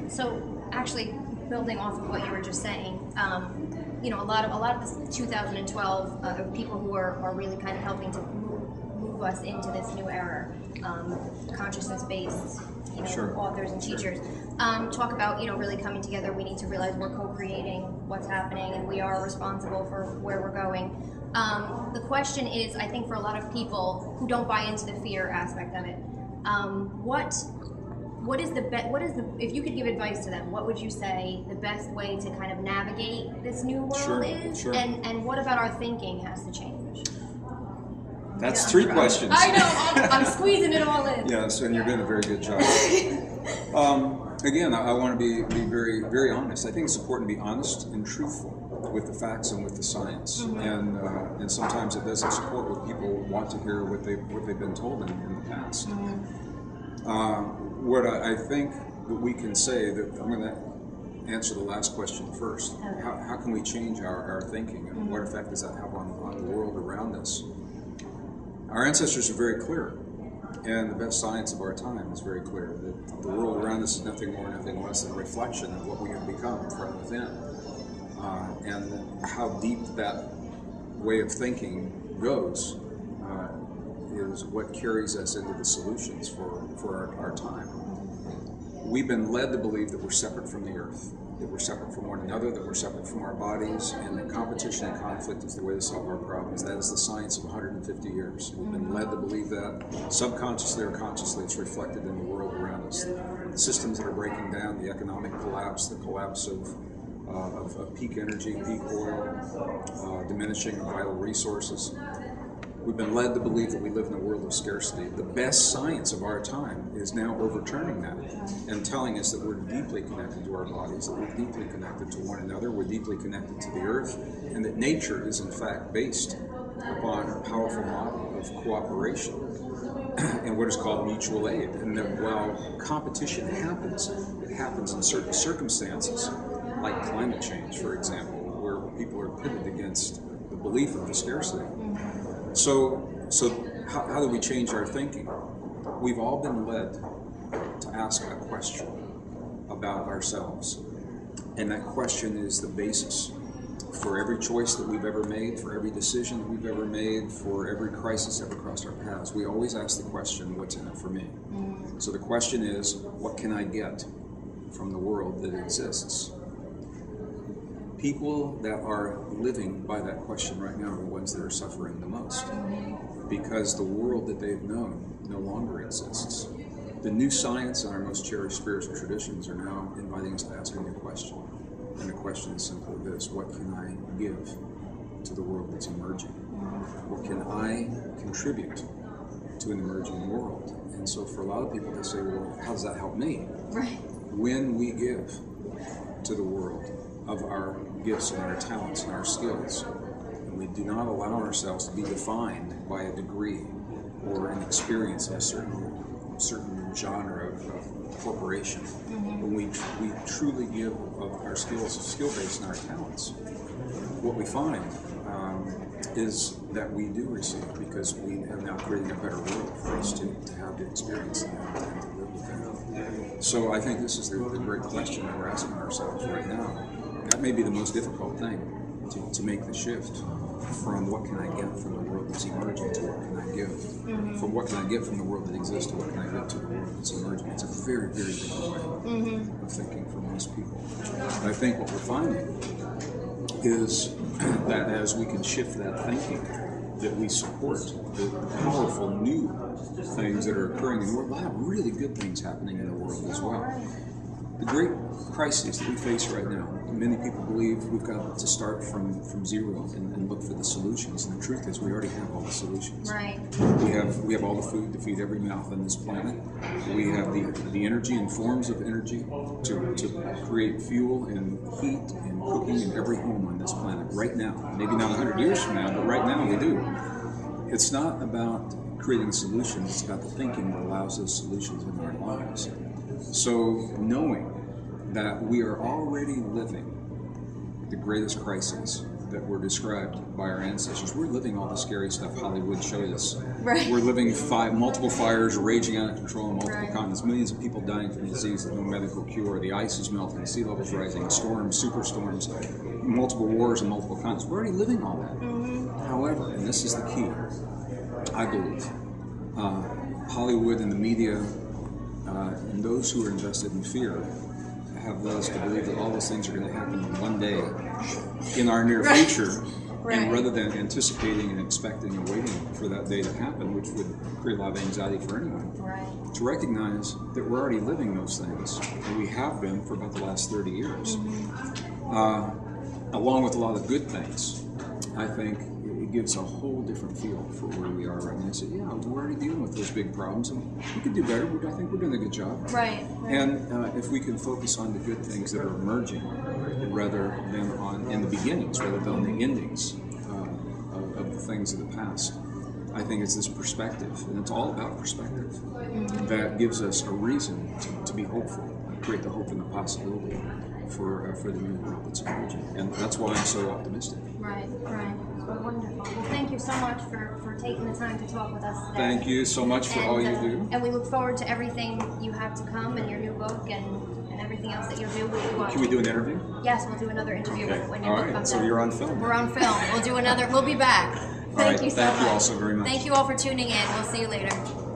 So actually, building off of what you were just saying, you know, a lot of this 2012 people who are really kind of helping to move us into this new era, consciousness-based, you know, Sure. authors and teachers, talk about, you know, really coming together. We need to realize we're co-creating what's happening, and we are responsible for where we're going. The question is, I think for a lot of people who don't buy into the fear aspect of it, what is the if you could give advice to them, what would you say the best way to kind of navigate this new world is? Sure. And what about our thinking has to change? That's three questions. I know, I'm squeezing it all in. Yes, and you're doing a very good job. Again, I want to be very, very honest. I think it's important to be honest and truthful with the facts and with the science. Mm-hmm. And sometimes it doesn't support what people want to hear, what they've been told in the past. Mm-hmm. What I think that we can say, that I'm going to answer the last question first. Okay. How can we change our thinking, and what effect does that have on the world around us? Our ancestors are very clear, and the best science of our time is very clear, that the world around us is nothing more, nothing less than a reflection of what we have become from within. And how deep that way of thinking goes is what carries us into the solutions for our time. We've been led to believe that we're separate from the earth, that we're separate from one another, that we're separate from our bodies, and that competition and conflict is the way to solve our problems. That is the science of 150 years. We've been led to believe that subconsciously or consciously. It's reflected in the world around us. The systems that are breaking down, the economic collapse, the collapse of peak energy, peak oil, diminishing of vital resources. We've been led to believe that we live in a world of scarcity. The best science of our time is now overturning that and telling us that we're deeply connected to our bodies, that we're deeply connected to one another, we're deeply connected to the earth, and that nature is in fact based upon a powerful model of cooperation and what is called mutual aid. And that while competition happens, it happens in certain circumstances, like climate change, for example, where people are pitted against the belief of the scarcity. So how do we change our thinking? We've all been led to ask a question about ourselves. And that question is the basis for every choice that we've ever made, for every decision that we've ever made, for every crisis ever crossed our paths. We always ask the question, what's in it for me? So the question is, what can I get from the world that exists? People that are living by that question right now are the ones that are suffering the most, because the world that they've known no longer exists. The new science and our most cherished spiritual traditions are now inviting us to ask a new question. And the question is simply this: what can I give to the world that's emerging? What can I contribute to an emerging world? And so for a lot of people, they say, well, how does that help me? Right. When we give to the world of our gifts and our talents and our skills, and we do not allow ourselves to be defined by a degree or an experience in a certain genre of corporation. When we truly give of our skills, skill base, and our talents, what we find is that we do receive, because we have now created a better world for us to have the experience and to live with it. So I think this is the great question that we're asking ourselves right now. That may be the most difficult thing, to make the shift from what can I get from the world that's emerging to what can I give. From what can I get from the world that exists to what can I give to the world that's emerging. It's a very, very different way of thinking for most people. And I think what we're finding is that as we can shift that thinking, that we support the powerful new things that are occurring in the world. A lot of really good things happening in the world as well. The great crises that we face right now, many people believe we've got to start from zero and look for the solutions. And the truth is, we already have all the solutions. Right. We have all the food to feed every mouth on this planet. We have the energy and forms of energy to create fuel and heat and cooking in every home on this planet right now. Maybe not 100 years from now, but right now we do. It's not about creating solutions, it's about the thinking that allows those solutions in our lives. So knowing that we are already living the greatest crises that were described by our ancestors. We're living all the scary stuff Hollywood showed us. Right. We're living multiple fires raging out of control on multiple continents, millions of people dying from disease with no medical cure, the ice is melting, sea levels rising, storms, superstorms, multiple wars on multiple continents. We're already living all that. However, and this is the key, I believe, Hollywood and the media and those who are invested in fear have led us to believe that all those things are going to happen one day in our near future. Right. And rather than anticipating and expecting and waiting for that day to happen, which would create a lot of anxiety for anyone, to recognize that we're already living those things, and we have been for about the last 30 years, along with a lot of good things. I think it gives a whole different feel for where we are right now. So yeah, we're already dealing with those big problems, and we could do better. I think we're doing a good job. Right. And if we can focus on the good things that are emerging, rather than in the beginnings, rather than on the endings of the things of the past, I think it's this perspective, and it's all about perspective, that gives us a reason to be hopeful, create the hope and the possibility for the new world that's emerging. And that's why I'm so optimistic. Right. Well, wonderful. Well, thank you so much for taking the time to talk with us today. Thank you so much for all you do. And we look forward to everything you have to come and your new book and everything else that you'll do. Can we do an interview? Yes, we'll do another interview when your book comes out. So you're on film. We're on film. We'll do another. We'll be back. Thank you so much. Thank you all so very much. Thank you all for tuning in. We'll see you later.